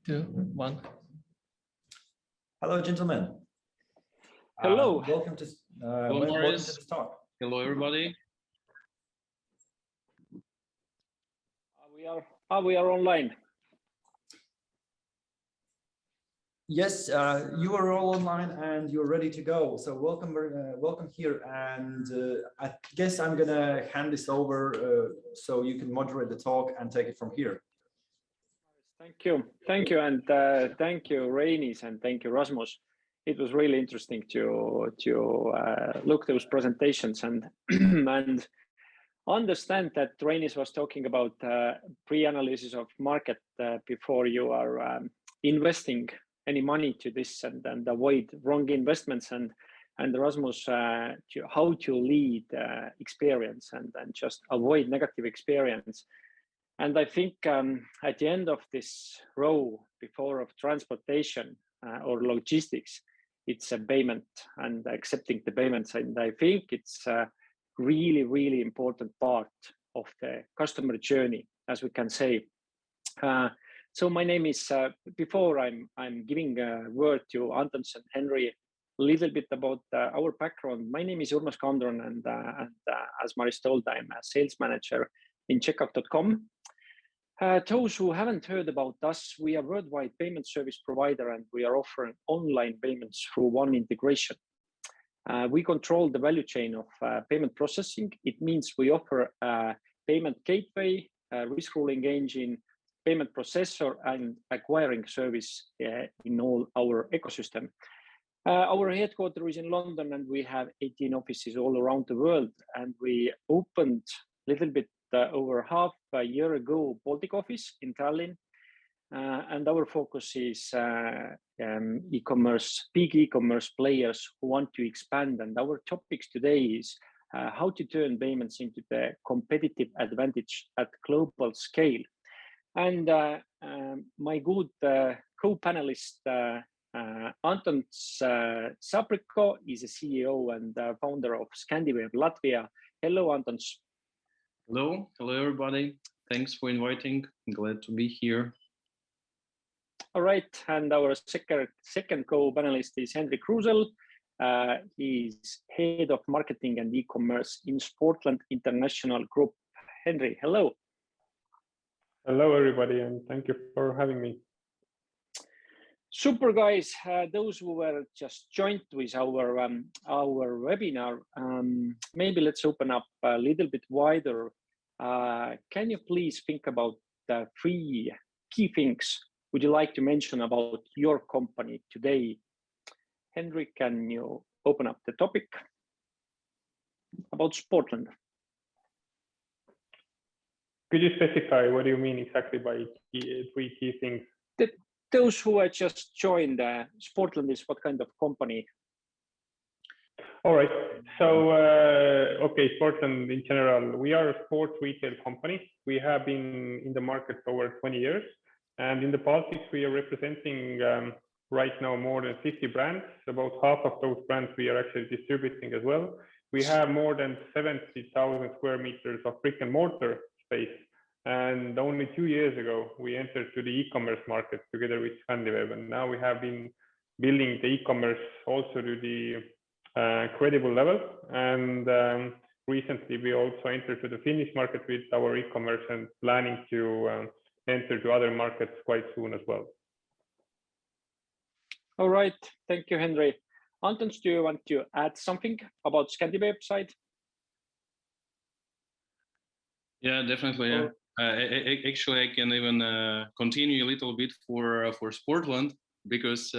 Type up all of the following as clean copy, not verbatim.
2, 1. Hello, gentlemen. Hello. Welcome to this talk. Hello, everybody. We are online. Yes, you are all online and you're ready to go. So welcome here. And I guess I'm gonna hand this over so you can moderate the talk and take it from here. Thank you, and thank you, Reinis, and thank you, Rasmus. It was really interesting to look those presentations and and understand that Reinis was talking about pre-analysis of market before you are investing any money to this and avoid wrong investments, and Rasmus how to lead experience and just avoid negative experience. And I think at the end of this row before of transportation or logistics, it's a payment and accepting the payments. And I think it's a really, really important part of the customer journey, as we can say. So my name is, before I'm giving a word to Antons and Henri, a little bit about our background. My name is Urmas Kamdron, and as Maris told, I'm a sales manager in checkout.com. Those who haven't heard about us, we are a worldwide payment service provider, and we are offering online payments through one integration. We control the value chain of payment processing. It means we offer a payment gateway, risk ruling engine, payment processor, and acquiring service in all our ecosystem. Our headquarters is in London, and we have 18 offices all around the world. And we opened a little bit over half a year ago Baltic office in Tallinn, and our focus is e-commerce, big e-commerce players who want to expand. And our topics today is how to turn payments into the competitive advantage at global scale. And my good co-panelist Antons Sapriko is a CEO and founder of Scandiweb Latvia. Hello, Antons. Hello everybody. Thanks for inviting. I'm glad to be here. All right, and our second co-panelist is Henri Kruusel. He's head of marketing and e-commerce in Sportland International Group. Henri, hello. Hello everybody, and thank you for having me. Super, guys. Those who were just joined with our webinar, maybe let's open up a little bit wider. Can you please think about the 3 key things would you like to mention about your company today? Henri, can you open up the topic about Sportland? Could you specify what do you mean exactly by 3 key things? Those who are just joined, Sportland is what kind of company? All right. So, okay, Sportland in general, we are a sports retail company. We have been in the market for over 20 years. And in the Baltics, we are representing right now more than 50 brands. About half of those brands we are actually distributing as well. We have more than 70,000 square meters of brick and mortar space. And only 2 years ago, we entered to the e-commerce market together with Scandiweb. And now we have been building the e-commerce also to the credible level. And recently, we also entered to the Finnish market with our e-commerce and planning to enter to other markets quite soon as well. All right. Thank you, Henri. Antons, do you want to add something about Scandiweb side? Yeah, definitely. Yeah. Actually, I can even continue a little bit for Sportland, because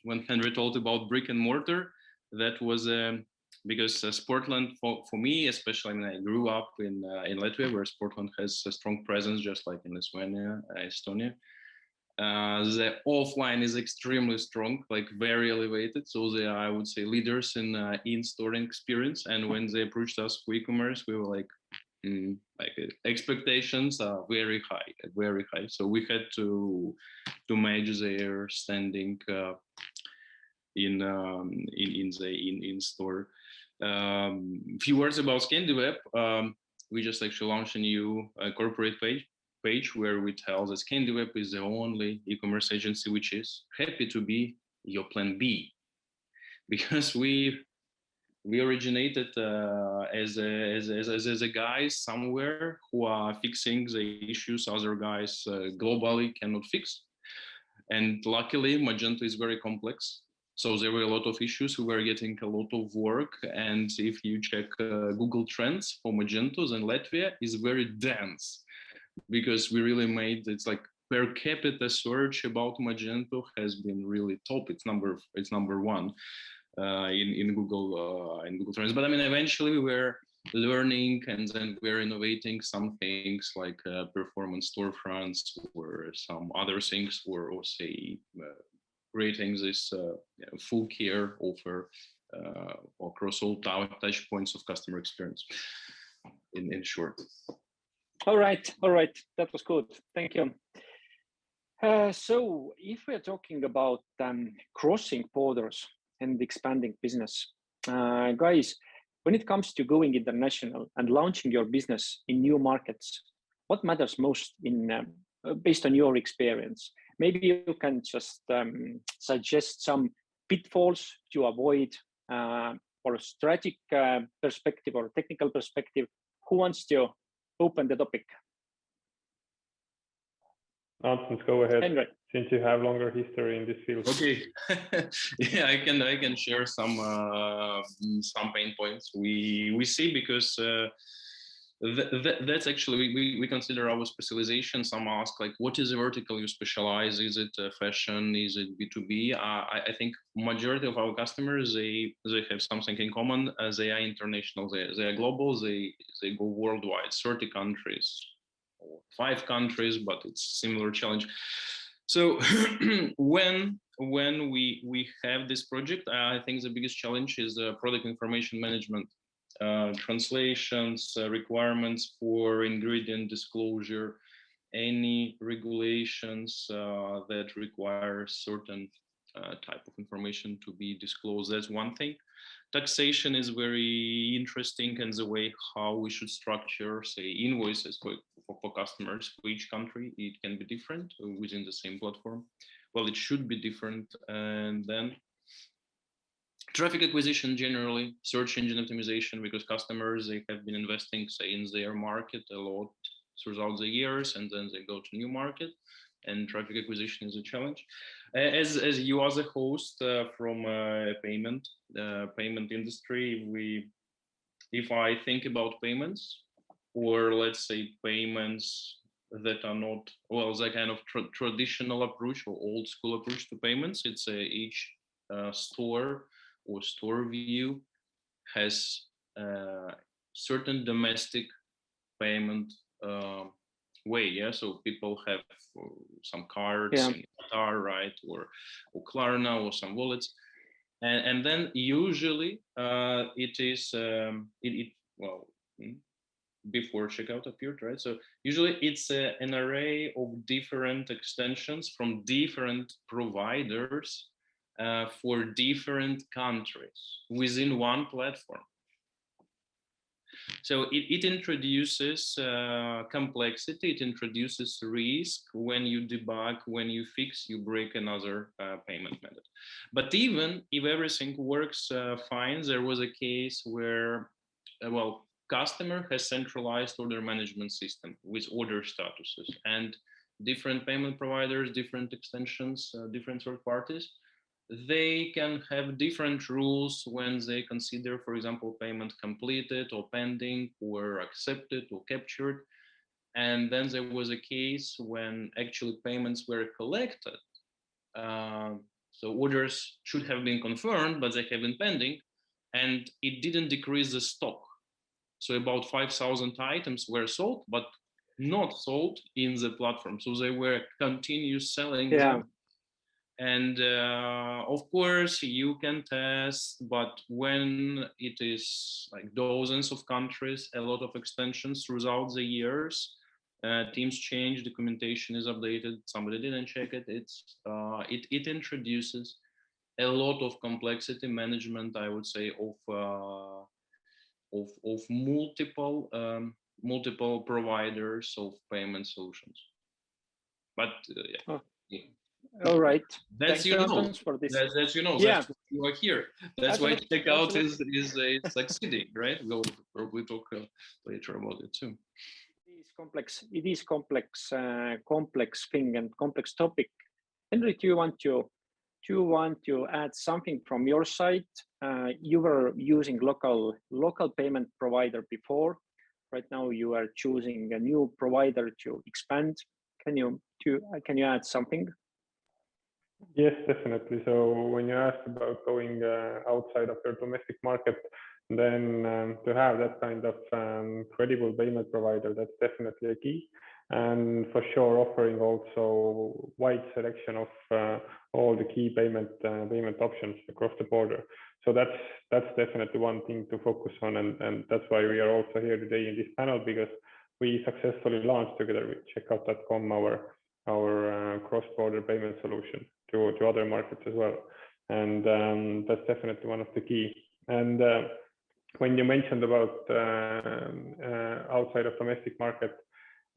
when Henri told about brick and mortar, that was because Sportland for me, especially when I grew up in Latvia, where Sportland has a strong presence, just like in Lithuania, Estonia. The offline is extremely strong, like very elevated. So they are, I would say, leaders in storing experience. And when they approached us for e-commerce, we were like expectations are very high. So we had to match their standing in store. Few words about Scandiweb. We just actually launched a new corporate page page where we tell that Scandiweb is the only e-commerce agency which is happy to be your plan B, because we originated as a guys somewhere who are fixing the issues other guys globally cannot fix. And luckily, Magento is very complex. So there were a lot of issues. We were getting a lot of work. And if you check Google Trends for Magento, then Latvia is very dense, because we really made, it's like per capita search about Magento has been really top. It's number one in Google Trends. But I mean, eventually we were learning, and then we're innovating some things like performance storefronts or some other things, or say creating this full care offer across all touch points of customer experience. In short. All right, that was good. Thank you. So if we're talking about crossing borders and expanding business, guys, when it comes to going international and launching your business in new markets, what matters most based on your experience? Maybe you can just suggest some pitfalls to avoid, or a strategic perspective or technical perspective. Who wants to open the topic? Antons, go ahead. Henri. Since you have longer history in this field. Okay, yeah, I can share some pain points we see, because that's actually we consider our specialization. Some ask like, what is the vertical you specialize? Is it fashion? Is it B2B? I think majority of our customers they have something in common. They are international. They are global. They go worldwide. 30 countries. 5 countries, but it's similar challenge. So when we have this project, I think the biggest challenge is product information management, translations, requirements for ingredient disclosure, any regulations that require certain type of information to be disclosed. That's one thing. Taxation is very interesting, and the way how we should structure, say, invoices for customers for each country, it can be different within the same platform. Well, it should be different. And then traffic acquisition, generally, search engine optimization, because customers, they have been investing, say, in their market a lot throughout the years, and then they go to new market, and traffic acquisition is a challenge. As you as a host from payment industry, if I think about payments, or let's say payments that are not, well, the kind of traditional approach or old school approach to payments, it's each store or store view has certain domestic payment way, yeah. So people have some cards, in Qatar, right, or Klarna, or some wallets, and then usually it is before checkout appeared, right? So usually it's an array of different extensions from different providers for different countries within one platform. So it introduces complexity, it introduces risk. When you debug, when you fix, you break another payment method. But even if everything works fine, there was a case where, customer has centralized order management system with order statuses, and different payment providers, different extensions, different third parties, they can have different rules when they consider, for example, payment completed or pending or accepted or captured. And then there was a case when actually payments were collected. So orders should have been confirmed, but they have been pending, and it didn't decrease the stock. So about 5,000 items were sold, but not sold in the platform. So they were continuous selling them. And of course you can test, but when it is like dozens of countries, a lot of extensions throughout the years, teams change, documentation is updated, somebody didn't check it, it introduces a lot of complexity management, I would say, of multiple multiple providers of payment solutions. But All right. That's Thank you, Antons, for this. That's Yeah. that's why you are here. That's why Absolutely, checkout is succeeding, right? We'll probably talk later about it too. It is complex. It is complex thing and complex topic. Henri, do you want to add something from your side? You were using local payment provider before. Right now, you are choosing a new provider to expand. Can you add something? Yes, definitely. So when you asked about going outside of your domestic market, then to have that kind of credible payment provider, that's definitely a key. And for sure, offering also wide selection of all the key payment options across the border. So that's definitely one thing to focus on, and that's why we are also here today in this panel, because we successfully launched together with checkout.com our cross-border payment solution to other markets as well. And that's definitely one of the key. And when you mentioned about outside of domestic market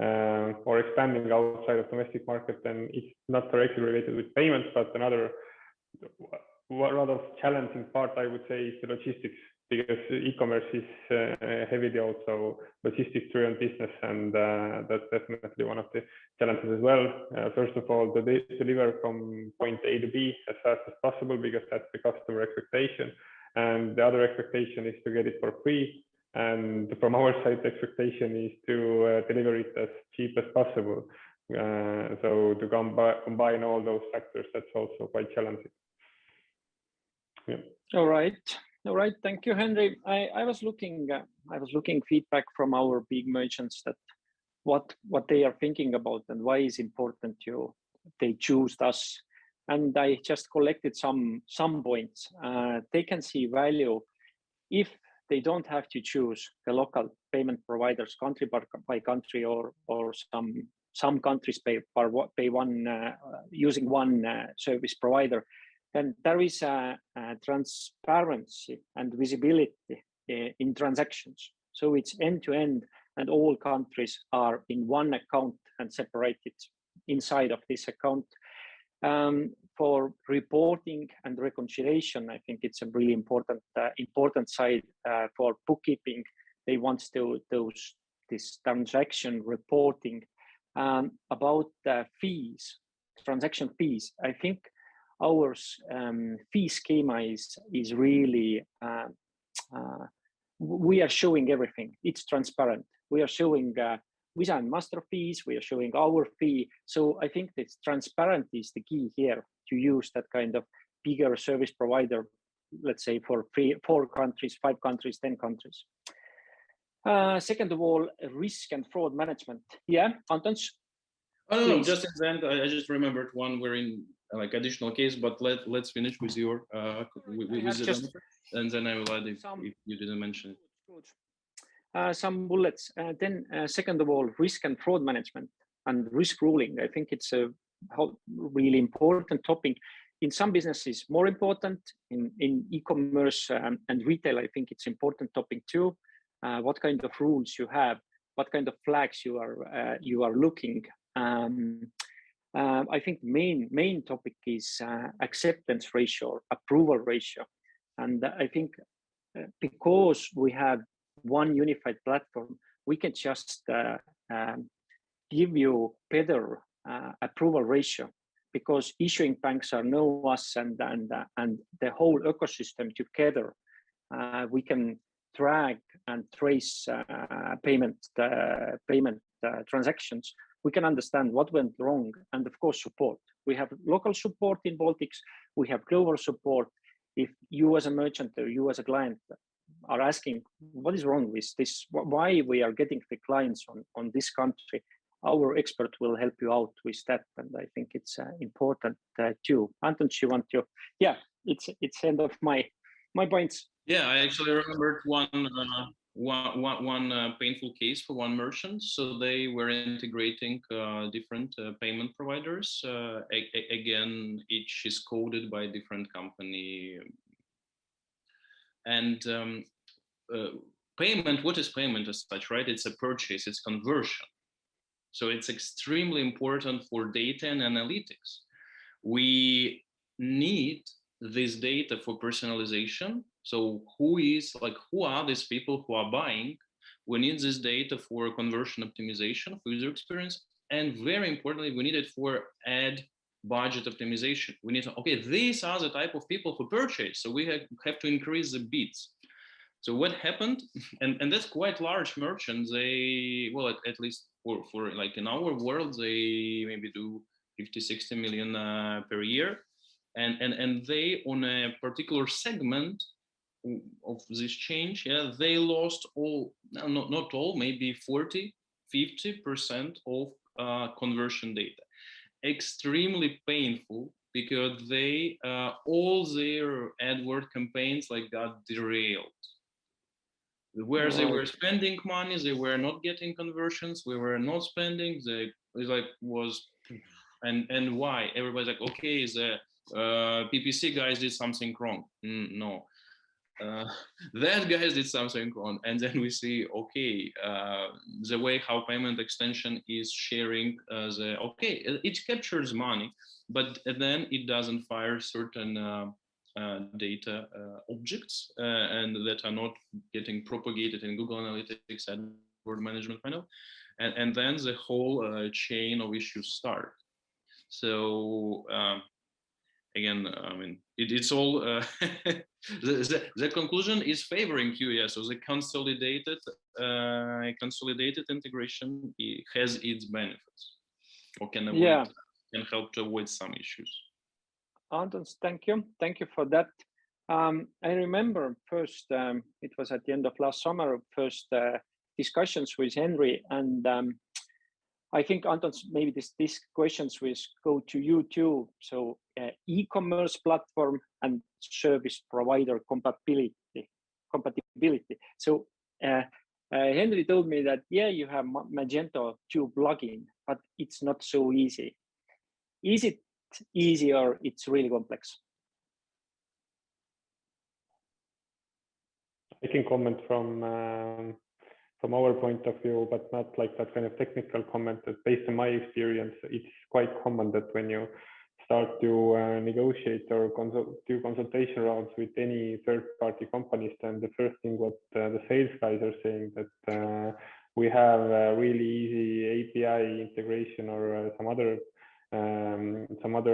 or expanding outside of domestic market, then it's not directly related with payments, but another rather challenging part, I would say, is the logistics, because e-commerce is heavily also logistics-driven business, and that's definitely one of the challenges as well. First of all, to deliver from point A to B as fast as possible, because that's the customer expectation, and the other expectation is to get it for free. And from our side, the expectation is to deliver it as cheap as possible. So to combine all those factors, that's also quite challenging. Yeah. All right. Thank you, Henri. I was looking feedback from our big merchants that what they are thinking about and why is important they choose us. And I just collected some points. They can see value if they don't have to choose the local payment providers country by country, or some countries pay one using one service provider. Then there is a transparency and visibility in transactions. So it's end to end, and all countries are in one account and separated inside of this account. For reporting and reconciliation, I think it's a really important side for bookkeeping. They want this transaction reporting. About the fees, transaction fees, I think our fee schema is really, we are showing everything. It's transparent. We are showing Visa and Master fees. We are showing our fee. So I think that transparency is the key here, to use that kind of bigger service provider, let's say for 4 countries, 5 countries, 10 countries. Second of all, risk and fraud management. Yeah, Antons? Oh, no, just in the end, I just remembered one wherein like additional case, but let's finish with your and then I will add if you didn't mention it. Good. Some bullets. Then second of all, risk and fraud management and risk ruling. I think it's a really important topic. In some businesses, more important. In e-commerce and retail, I think it's important topic too. What kind of rules you have, what kind of flags you are looking. I think main topic is acceptance ratio, approval ratio, and I think because we have one unified platform, we can just give you better approval ratio, because issuing banks are know us and the whole ecosystem together. We can track and trace payment transactions. We can understand what went wrong, and of course support. We have local support in Baltics. We have global support. If you as a merchant or you as a client are asking what is wrong with this, why we are getting the clients on this country, our expert will help you out with that, and I think it's important too. Antons, you want to? Yeah, it's end of my points. Yeah, I actually remembered one painful case for one merchant. So they were integrating different payment providers. Again, each is coded by a different company. And payment, what is payment as such, right? It's a purchase, it's conversion. So it's extremely important for data and analytics. We need this data for personalization. So who are these people who are buying? We need this data for conversion optimization, for user experience. And very importantly, we need it for ad budget optimization. We need to, okay, these are the type of people who purchase. So we have to increase the bids. So what happened, and that's quite large merchants, they, well, at least for like in our world, they maybe do 50, 60 million per year. And they, on a particular segment of this change, yeah, they lost all, not all, maybe 40, 50% of conversion data. Extremely painful, because they, all their AdWord campaigns like got derailed. Where they were spending money, they were not getting conversions. We were not spending. They was, and why? Everybody's like, okay, the PPC guys did something wrong. No, that guys did something wrong. And then we see, okay, the way how payment extension is sharing it captures money, but then it doesn't fire certain data objects and that are not getting propagated in Google Analytics and AdWord management panel, and then the whole chain of issues start. So again, I mean, it's all the conclusion is favoring QA. So the consolidated integration has its benefits, or can avoid, can help to avoid some issues. Antons, thank you. Thank you for that. I remember first, it was at the end of last summer, first discussions with Henri, and I think, Antons, maybe these questions will go to you too. So e-commerce platform and service provider compatibility. So Henri told me that, yeah, you have Magento 2 plugin, but it's not so easy. Is it easy or it's really complex? I can comment from our point of view, but not like that kind of technical comment. Based on my experience, it's quite common that when you start to negotiate or do consultation rounds with any third-party companies, then the first thing what the sales guys are saying that we have a really easy API integration or some other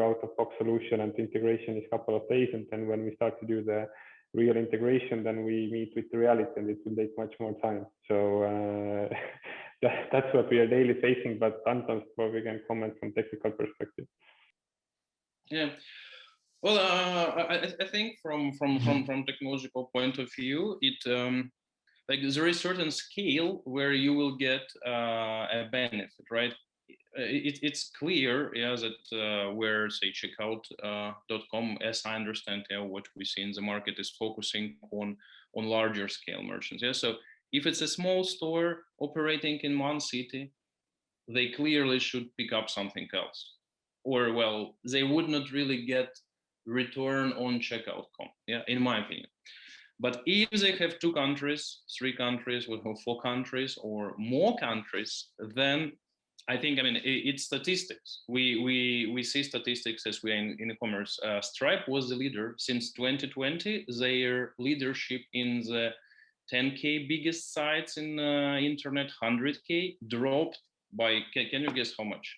out-of-box solution, and the integration is a couple of days, and then when we start to do the real integration, then we meet with the reality, and it will take much more time. So that's what we are daily facing. But Antons probably can comment from technical perspective. Yeah, well, I think from technological point of view, it like there is certain scale where you will get a benefit, right? It's clear, yeah, that where say checkout.com, as I understand, yeah, what we see in the market is focusing on larger scale merchants. Yeah, so if it's a small store operating in one city, they clearly should pick up something else, or well, they would not really get return on checkout.com. Yeah, in my opinion. But if they have 2 countries, 3 countries, or 4 countries, or more countries, then I think, I mean, it's statistics. We see statistics as we are in e-commerce. Stripe was the leader since 2020. Their leadership in the 10K biggest sites in internet, 100K, dropped by, can you guess how much?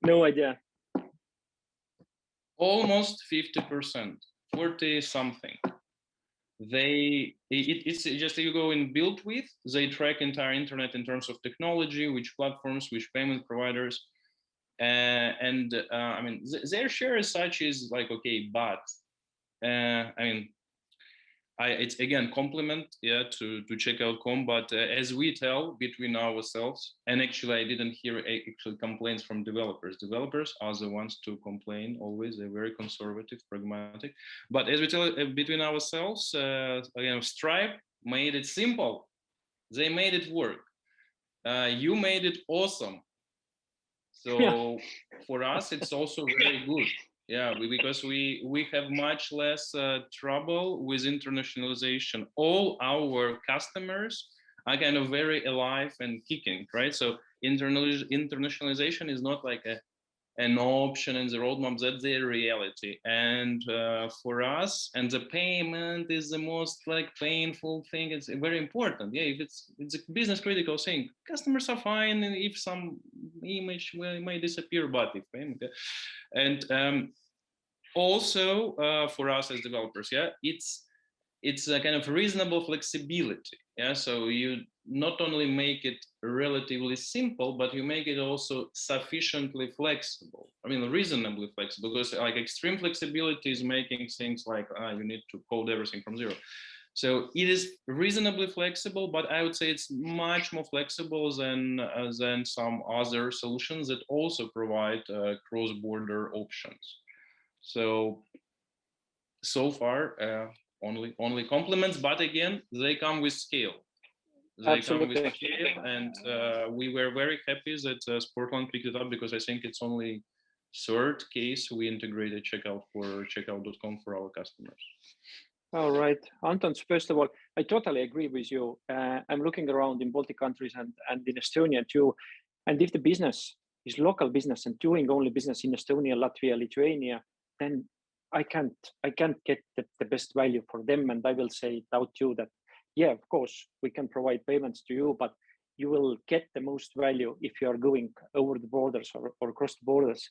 No idea. Almost 50%, 40 something. It's just, you go in build with, they track entire internet in terms of technology, which platforms, which payment providers, and I mean, their share as such is like, okay, but I mean, it's again compliment, yeah, to checkout.com, but as we tell between ourselves, and actually I didn't hear actual complaints from developers. Developers are the ones to complain always. They're very conservative, pragmatic. But as we tell between ourselves, again, Stripe made it simple. They made it work. You made it awesome. So for us, it's also very good. Yeah, because we have much less trouble with internationalization. All our customers are kind of very alive and kicking, right? So internationalization is not like an option in the roadmap, that's their reality. And for us, and the payment is the most like painful thing. It's very important. Yeah, if it's a business critical thing, customers are fine, and if some image may disappear, but if payment, and also for us as developers, yeah, it's a kind of reasonable flexibility. Yeah, so you not only make it relatively simple, but you make it also sufficiently flexible. I mean, reasonably flexible, because like extreme flexibility is making things like you need to code everything from zero. So it is reasonably flexible, but I would say it's much more flexible than some other solutions that also provide cross-border options. So far, only compliments, but again, they come with scale. Absolutely. Come with scale, and we were very happy that Sportland picked it up, because I think it's only third case we integrated checkout for checkout.com for our customers. All right, Antons, first of all, I totally agree with you. I'm looking around in Baltic countries and in Estonia too. And if the business is local business and doing only business in Estonia, Latvia, Lithuania, then I can't get the best value for them. And I will say it out to you that, yeah, of course, we can provide payments to you, but you will get the most value if you are going over the borders or across the borders.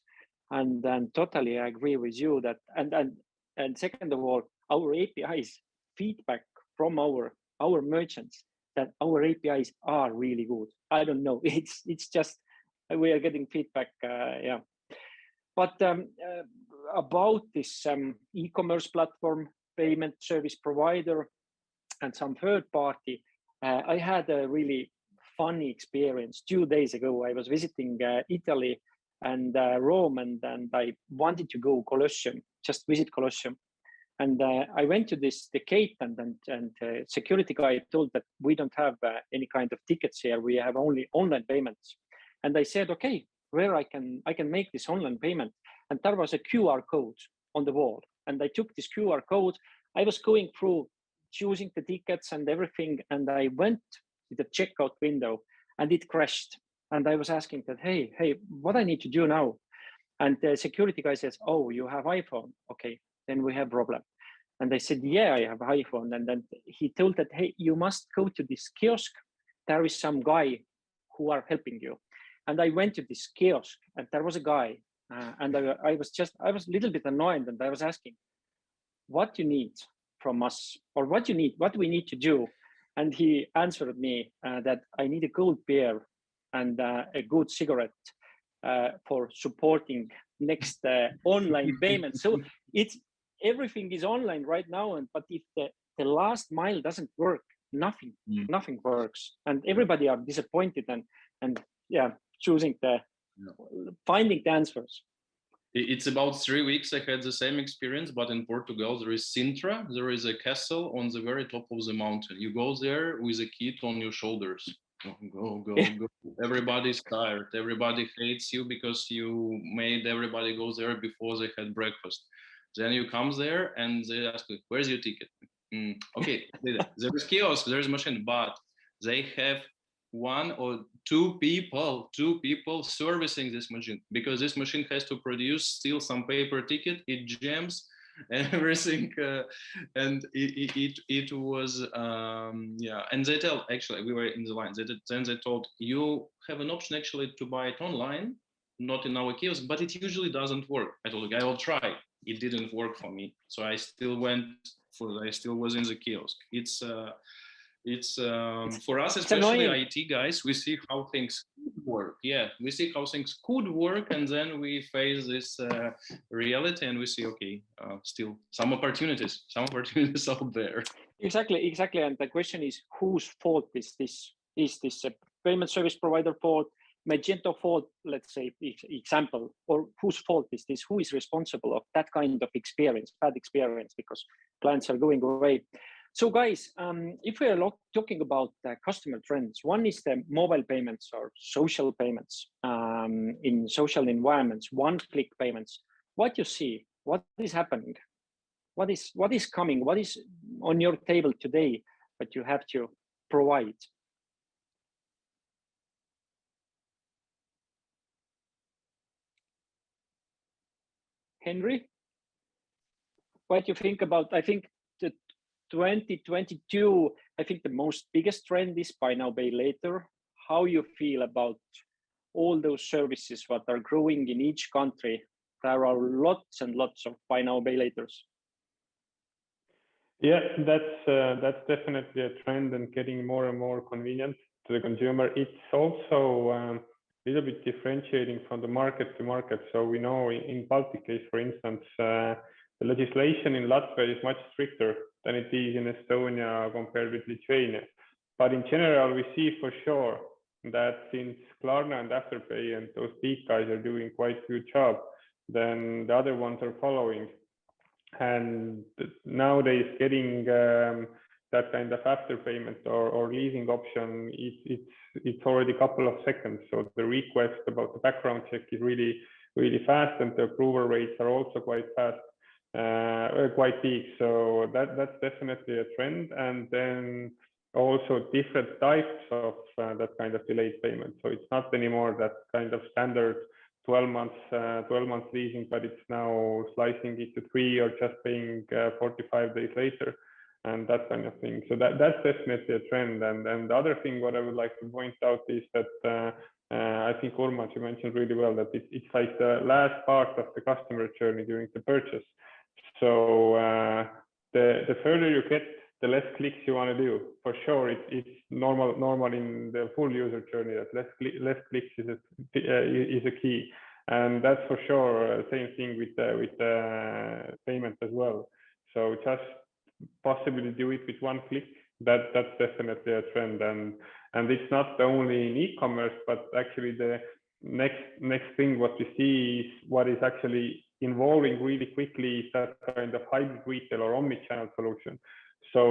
And then totally I agree with you that, and second of all, our APIs feedback from our merchants that our APIs are really good. I don't know, it's just we are getting feedback, yeah. But about this e-commerce platform, payment service provider, and some third party, I had a really funny experience 2 days ago. I was visiting Italy and Rome, and I wanted to go Colosseum, just visit Colosseum. And I went to the gate, and security guy told that we don't have any kind of tickets here. We have only online payments. And I said, okay, where I can make this online payment. And there was a QR code on the wall. And I took this QR code. I was going through choosing the tickets and everything. And I went to the checkout window and it crashed. And I was asking that, hey, what I need to do now? And the security guy says, oh, you have iPhone. Okay, then we have problem. And I said, yeah, I have iPhone. And then he told that, hey, you must go to this kiosk. There is some guy who are helping you. And I went to this kiosk and there was a guy. And I was a little bit annoyed, and I was asking, what you need from us, or what do we need to do? And he answered me that I need a cold beer and a good cigarette for supporting next online payment. So everything is online right now, but if the last mile doesn't work, nothing works, and everybody are disappointed and yeah, choosing finding the answers. It's about 3 weeks I had the same experience, but in Portugal there is Sintra. There is a castle on the very top of the mountain. You go there with a kid on your shoulders. Go. Everybody's tired. Everybody hates you because you made everybody go there before they had breakfast. Then you come there and they ask you, where's your ticket? Okay, there is kiosk, there is machine, but they have 1 or 2 people servicing this machine, because this machine has to produce still some paper ticket. It jams and everything, and it was yeah. And they tell, actually we were in the line. Then they told, you have an option actually to buy it online, not in our kiosk, but it usually doesn't work. I told the guy, I'll try. It didn't work for me, so I still was in the kiosk. It's for us, especially IT guys, we see how things could work. Yeah, we see how things could work, and then we face this reality, and we see, okay, still some opportunities out there. Exactly. And the question is, whose fault is this? Is this a payment service provider fault, Magento fault, let's say, example, or whose fault is this? Who is responsible of that kind of experience, bad experience, because clients are going away? So guys, if we are talking about customer trends, one is the mobile payments or social payments in social environments, one-click payments. What you see, what is happening? What is coming? What is on your table today that you have to provide? Henri, what do you think about? I think the 2022. I think the most biggest trend is buy now, pay later. How you feel about all those services that are growing in each country? There are lots and lots of buy now, pay laters. Yeah, that's definitely a trend and getting more and more convenient to the consumer. It's also a little bit differentiating from the market to market. So we know in Baltic case, for instance, the legislation in Latvia is much stricter than it is in Estonia compared with Lithuania. But in general, we see for sure that since Klarna and Afterpay and those big guys are doing quite a good job, then the other ones are following. And nowadays, getting that kind of after payment or leasing option, it's already a couple of seconds. So the request about the background check is really fast, and the approval rates are also quite fast, quite big. So that's definitely a trend. And then also different types of that kind of delayed payment. So it's not anymore that kind of standard 12 months leasing, but it's now slicing it to 3 or just paying 45 days later and that kind of thing. So that's definitely a trend. And the other thing what I would like to point out is that I think Urmas, you mentioned really well that it's like the last part of the customer journey during the purchase. So the further you get, the less clicks you want to do. For sure, it's normal in the full user journey that less clicks is a key, and that's for sure. Same thing with payment as well. So just possibly do it with one click. That's definitely a trend, and it's not only in e-commerce, but actually the next thing what we see is what is actually evolving really quickly is that kind of hybrid retail or omni-channel solution. So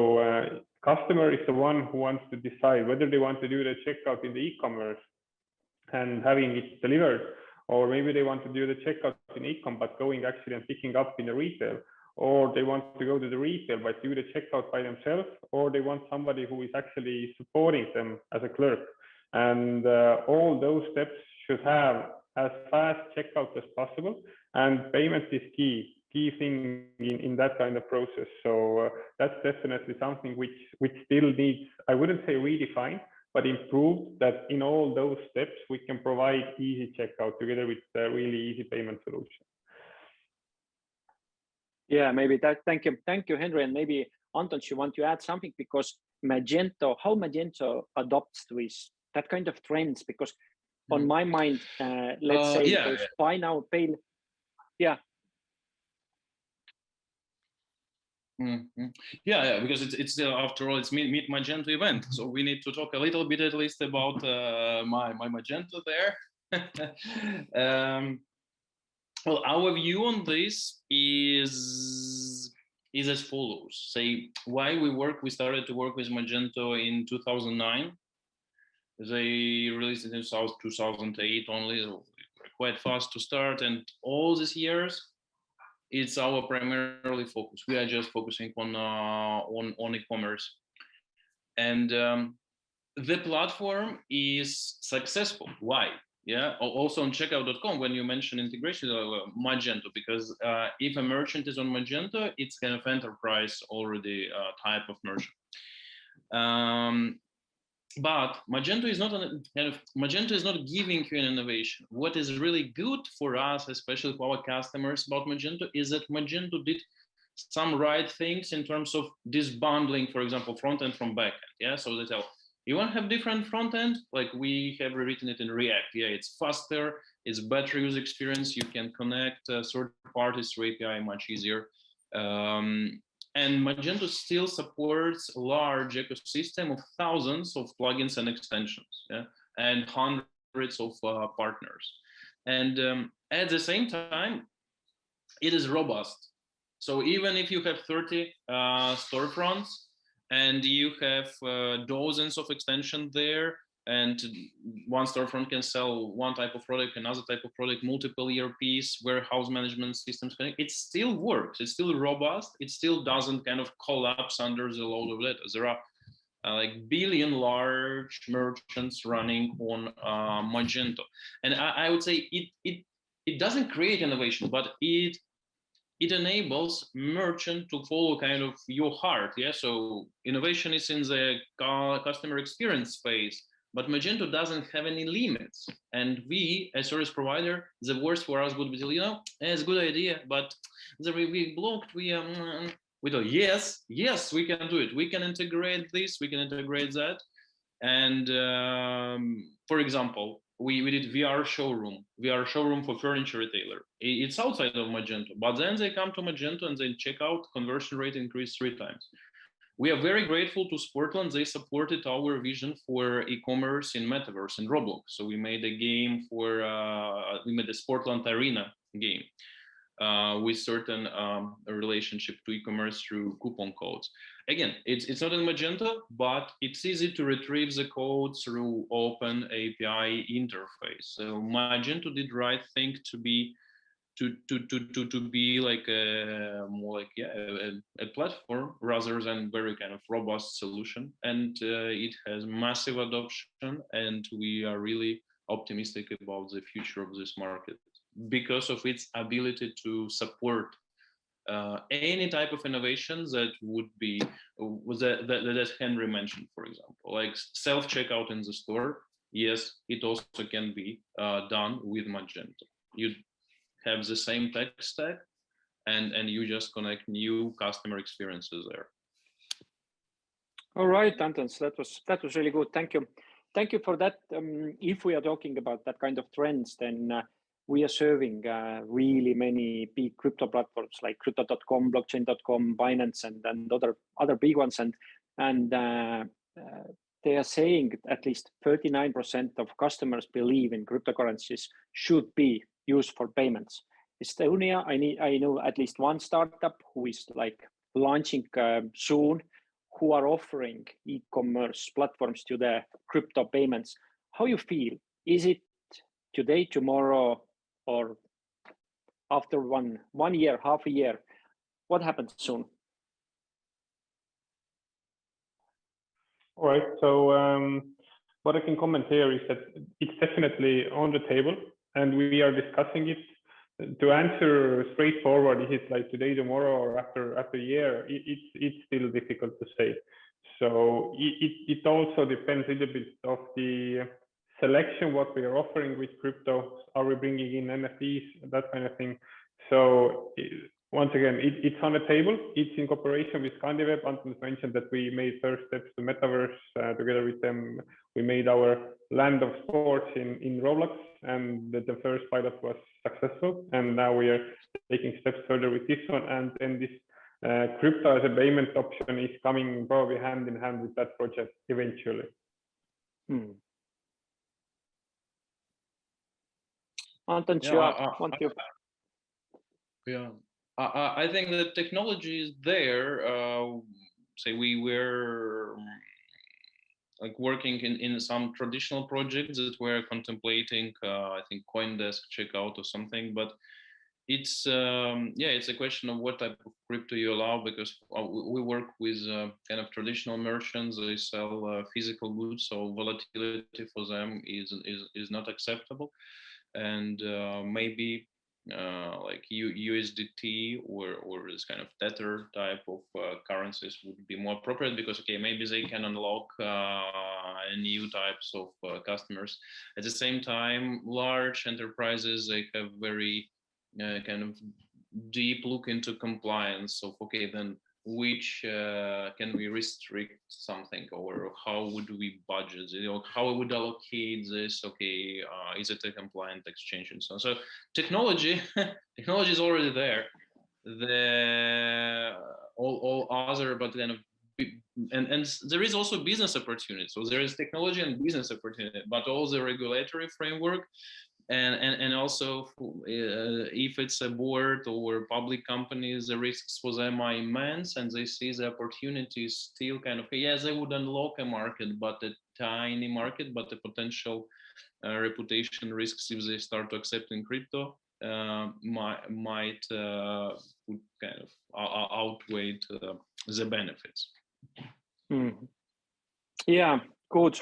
customer is the one who wants to decide whether they want to do the checkout in the e-commerce and having it delivered, or maybe they want to do the checkout in e-com but going actually and picking up in the retail, or they want to go to the retail but do the checkout by themselves, or they want somebody who is actually supporting them as a clerk. And all those steps should have as fast checkout as possible, and payment is key thing in that kind of process. So that's definitely something which still needs, I wouldn't say redefined, but improved, that in all those steps we can provide easy checkout together with a really easy payment solution. Yeah, maybe that. Thank you, Henri, and maybe Antons, you want to add something, because Magento, how Magento adopts with that kind of trends, because on my mind, let's say those buy now, pay. Yeah. Yeah, because it's after all, it's Meet Magento event, so we need to talk a little bit at least about my Magento there. Well, our view on this is as follows. Say why we started to work with Magento in 2009. They released it in 2008 only, quite fast to start, and all these years it's our primarily focus. We are just focusing on e-commerce, and the platform is successful. Why? Yeah. Also on checkout.com, when you mention integration, Magento, because if a merchant is on Magento, it's kind of enterprise already type of merchant. But Magento is not Magento is not giving you an innovation. What is really good for us, especially for our customers about Magento, is that Magento did some right things in terms of disbundling, for example, front end from back end. Yeah, so they tell you want to have different front end, like we have rewritten it in React. Yeah, it's faster, it's better user experience. You can connect third parties through API much easier. And Magento still supports a large ecosystem of thousands of plugins and extensions, yeah, and hundreds of partners. And at the same time, it is robust. So even if you have 30 storefronts and you have dozens of extensions there, and one storefront can sell one type of product, another type of product, multiple ERPs, warehouse management systems. It still works. It's still robust. It still doesn't kind of collapse under the load of data. There are like billion large merchants running on Magento, and I would say it doesn't create innovation, but it enables merchant to follow kind of your heart. Yeah, so innovation is in the customer experience phase, but Magento doesn't have any limits. And we, as service provider, the worst for us would be, it's a good idea, but we blocked. We do, yes, we can do it. We can integrate this. We can integrate that. And for example, we did VR showroom for furniture retailer. It's outside of Magento, but then they come to Magento and they check out, conversion rate increased 3 times. We are very grateful to Sportland. They supported our vision for e-commerce in metaverse and Roblox. So we made a game for, we made a Sportland Arena game with certain relationship to e-commerce through coupon codes. Again, it's not in Magento, but it's easy to retrieve the code through open API interface. So Magento did right thing to be like more like a platform rather than very kind of robust solution, and it has massive adoption, and we are really optimistic about the future of this market because of its ability to support any type of innovation that would be that Henri mentioned, for example, like self-checkout in the store. Yes, it also can be done with Magento. You have the same tech stack, and you just connect new customer experiences there. All right, Antons, that was really good. Thank you for that. If we are talking about that kind of trends, then we are serving really many big crypto platforms like crypto.com, blockchain.com, Binance, and other big ones, and they are saying at least 39% of customers believe in cryptocurrencies should be used for payments. Estonia, I know at least one startup who is like launching soon, who are offering e-commerce platforms to the crypto payments. How you feel? Is it today, tomorrow, or after one year, half a year? What happens soon? All right. So what I can comment here is that it's definitely on the table, and we are discussing it. To answer straightforward, is it like today, tomorrow, or after a year? It's still difficult to say. So it also depends a little bit of the selection, what we are offering with crypto. Are we bringing in NFTs, that kind of thing? So once again, it's on the table. It's in cooperation with Scandiweb. Antons mentioned that we made first steps to metaverse together with them. We made our land of sports in Roblox, and the first pilot was successful. And now we are taking steps further with this one. And then this crypto as a payment option is coming probably hand in hand with that project eventually. Antons, yeah, I think the technology is there. Say we were like working in some traditional projects that were contemplating, I think CoinDesk checkout or something, but it's it's a question of what type of crypto you allow, because we work with kind of traditional merchants. They sell physical goods, so volatility for them is not acceptable, and maybe like USDT or this kind of Tether type of currencies would be more appropriate, because maybe they can unlock new types of customers. At the same time, large enterprises, they have very kind of deep look into compliance. So then which can we restrict something, or how would we budget it, or how we would allocate this? Is it a compliant exchange and so on? So technology is already there. All other, but kind of, and there is also business opportunity. So there is technology and business opportunity, but all the regulatory framework and also if it's a board or public companies, the risks for them are immense, and they see the opportunities still kind of, yes, they would unlock a market, but a tiny market, but the potential reputation risks if they start accepting crypto might would kind of outweigh the benefits. Yeah, good.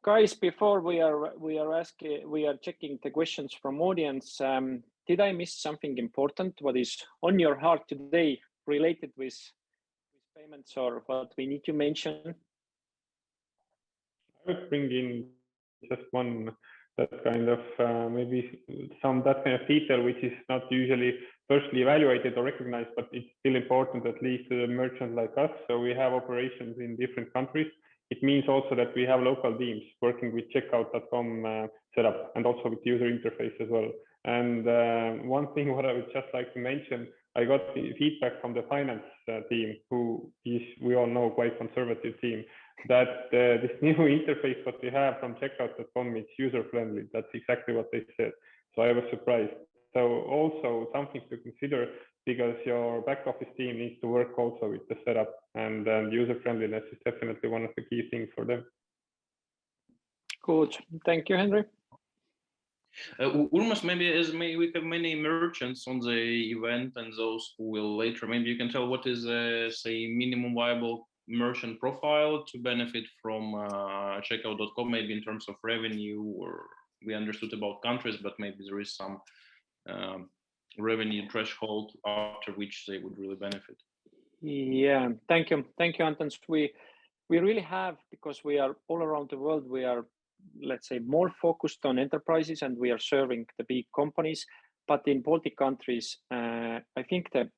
Guys, before we are checking the questions from audience. Did I miss something important? What is on your heart today related with payments, or what we need to mention? I would bring in just one that kind of maybe that kind of detail which is not usually firstly evaluated or recognized, but it's still important, at least to a merchant like us. So we have operations in different countries. It means also that we have local teams working with checkout.com setup and also with user interface as well. And one thing what I would just like to mention, I got the feedback from the finance team, who is, we all know, quite conservative team, that this new interface that we have from checkout.com is user friendly. That's exactly what they said. So I was surprised. So also something to consider, because your back office team needs to work also with the setup, and user friendliness is definitely one of the key things for them. Good. Thank you, Henri. Urmas, maybe we have many merchants on the event, and those who will later, maybe you can tell what is say minimum viable merchant profile to benefit from checkout.com, maybe in terms of revenue, or we understood about countries, but maybe there is some revenue threshold after which they would really benefit. Yeah, thank you, Antons. We really have, because we are all around the world, we are, let's say, more focused on enterprises, and we are serving the big companies. But in Baltic countries, I think the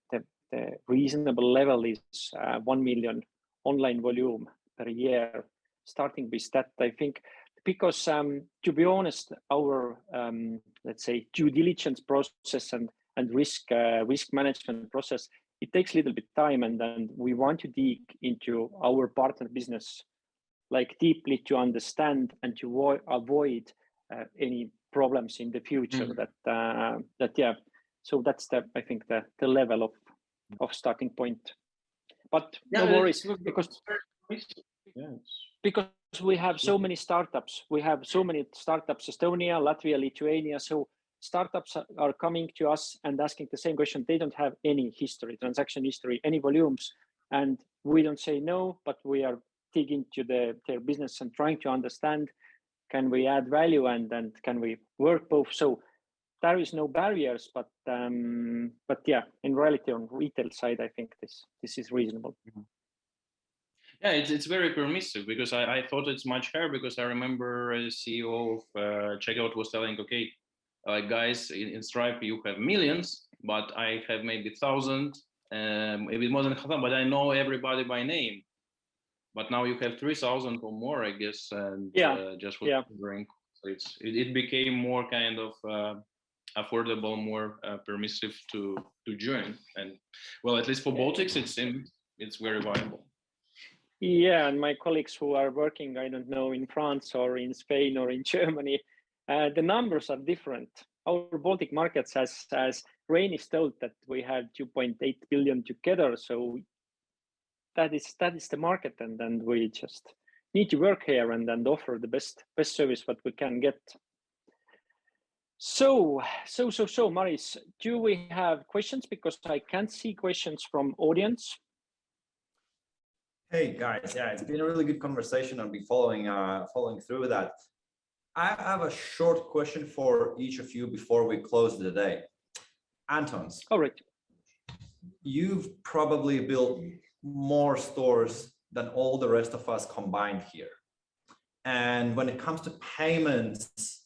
reasonable level is 1 million online volume per year. Starting with that, I think, because to be honest, our let's say due diligence process and risk management process, it takes a little bit time, and then we want to dig into our partner business like deeply to understand and to avoid any problems in the future. Yeah, so that's I think the level of starting point. But no worries, because we have so many startups. We have so many startups, Estonia, Latvia, Lithuania. So startups are coming to us and asking the same question. They don't have any history, transaction history, any volumes. And we don't say no, but we are digging into their business and trying to understand, can we add value, and can we work both? So there is no barriers, but yeah, in reality, on retail side, I think this is reasonable. Yeah, it's very permissive, because I thought it's much higher, because I remember a CEO of Checkout was telling, okay, guys, in Stripe you have millions, but I have maybe 1,000, maybe more than 1,000, but I know everybody by name. But now you have 3,000 or more, I guess, and just was wondering. So it became more kind of affordable, more permissive to join, and well, at least for Baltics, it seems it's very viable. Yeah, and my colleagues who are working, I don't know, in France or in Spain or in Germany, the numbers are different. Our Baltic markets, as Rain is told, that we have 2.8 billion together. So that is the market, and then we just need to work here and offer the best service what we can get. So, Maris, do we have questions? Because I can't see questions from audience. Hey guys, yeah, it's been a really good conversation. I'll be following through with that. I have a short question for each of you before we close the day. Antons. All right. You've probably built more stores than all the rest of us combined here. And when it comes to payments,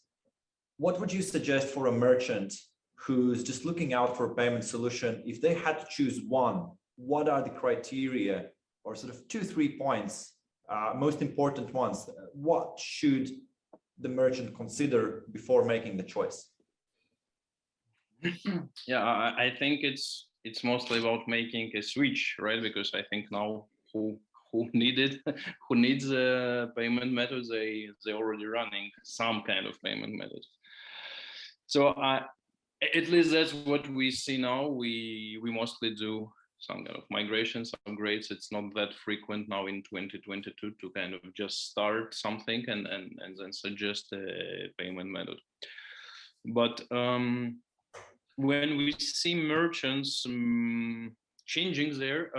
what would you suggest for a merchant who's just looking out for a payment solution? If they had to choose one, what are the criteria, or sort of 2-3 points, most important ones? What should the merchant consider before making the choice? Yeah, I think it's mostly about making a switch, right? Because I think now who needs a payment method, they already running some kind of payment method. So at least that's what we see now. We mostly do some kind of migrations, upgrades. It's not that frequent now in 2022 to kind of just start something and then suggest a payment method. But when we see merchants changing their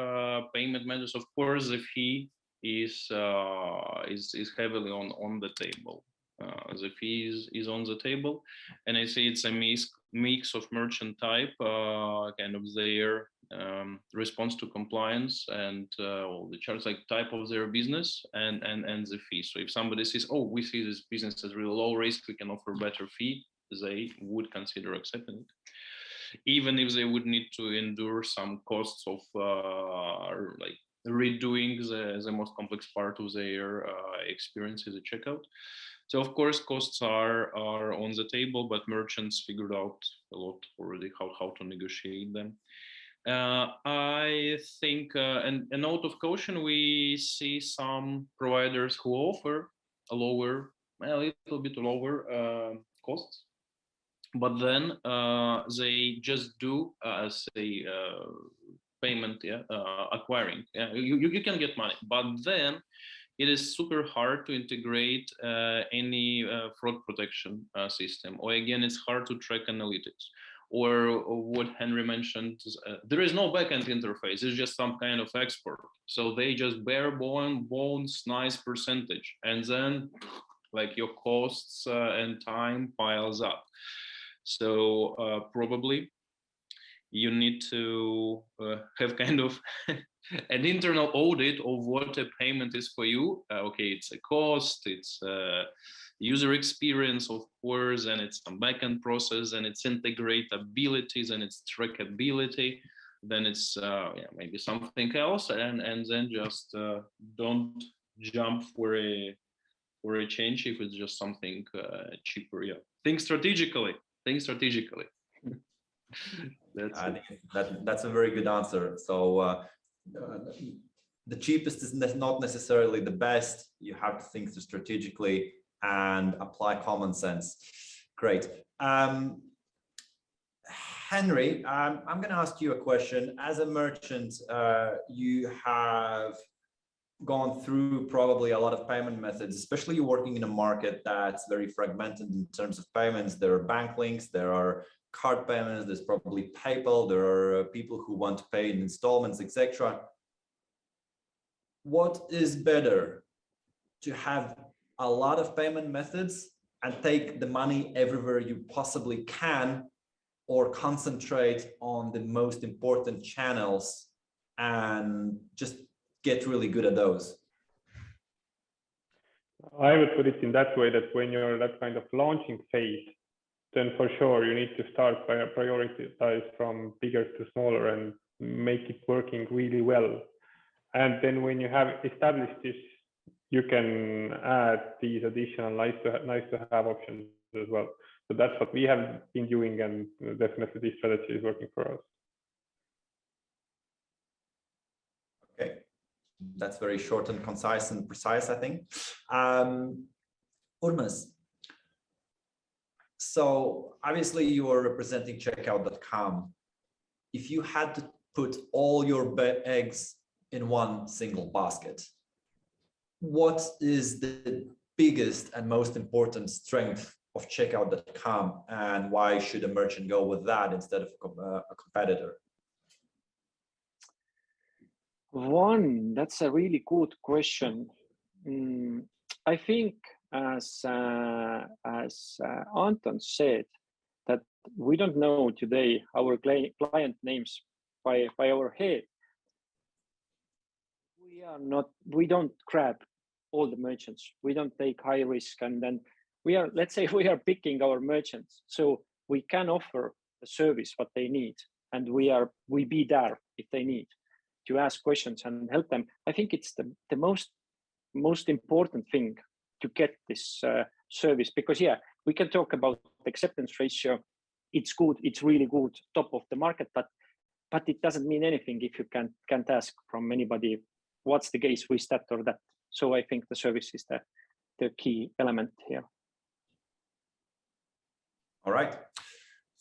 payment methods, of course, the fee is heavily on the table. The fee is on the table, and I say it's a mix of merchant type, kind of their response to compliance and all the charge, like type of their business and the fee. So if somebody says, oh, we see this business as really low risk, we can offer better fee, they would consider accepting it, even if they would need to endure some costs of like redoing the most complex part of their experience as a checkout. So of course costs are on the table, but merchants figured out a lot already how to negotiate them. I think, and a note of caution, we see some providers who offer a little bit lower costs, but then they just do say payment, acquiring. You can get money, but then it is super hard to integrate any fraud protection system, or again, it's hard to track analytics. Or what Henri mentioned, there is no backend interface, it's just some kind of export. So they just bare bones, nice percentage, and then like your costs and time piles up. So probably you need to have kind of an internal audit of what a payment is for you. Okay, it's a cost, it's user experience, of course, and it's some backend process, and it's integrabilities, and it's trackability. Then it's maybe something else, and then just don't jump for a change if it's just something cheaper. Yeah, think strategically. That's a very good answer. So the cheapest is not necessarily the best. You have to think strategically and apply common sense. Great. Henri, I'm going to ask you a question. As a merchant, you have gone through probably a lot of payment methods, especially you're working in a market that's very fragmented in terms of payments. There are bank links, there are card payments, there's probably PayPal, there are people who want to pay in installments, etc. What is better, to have a lot of payment methods and take the money everywhere you possibly can, or concentrate on the most important channels and just get really good at those? I would put it in that way, that when you're that kind of launching phase, then for sure you need to start by prioritize from bigger to smaller and make it working really well. And then when you have established this, you can add these additional nice to have options as well. So that's what we have been doing, and definitely this strategy is working for us. Okay, that's very short and concise and precise, I think. Urmas, so obviously you are representing checkout.com. If you had to put all your eggs in one single basket, what is the biggest and most important strength of checkout.com, and why should a merchant go with that instead of a competitor? That's a really good question. I think, as Anton said, that we don't know today our client names by our head. We don't grab all the merchants. We don't take high risk, and then let's say we are picking our merchants, so we can offer the service what they need, and we be there if they need to ask questions and help them. I think it's the most important thing to get this service, because we can talk about acceptance ratio. It's good, it's really good, top of the market, but it doesn't mean anything if you can't ask from anybody what's the case with that or that. So I think the service is the key element here. All right.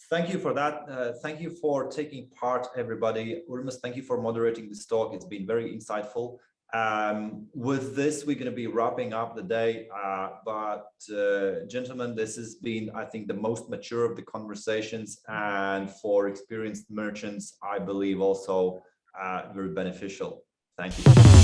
Thank you for that. Thank you for taking part, everybody. Urmas, thank you for moderating this talk. It's been very insightful. With this, we're going to be wrapping up the day. But gentlemen, this has been, I think, the most mature of the conversations, and for experienced merchants, I believe also very beneficial. Thank you.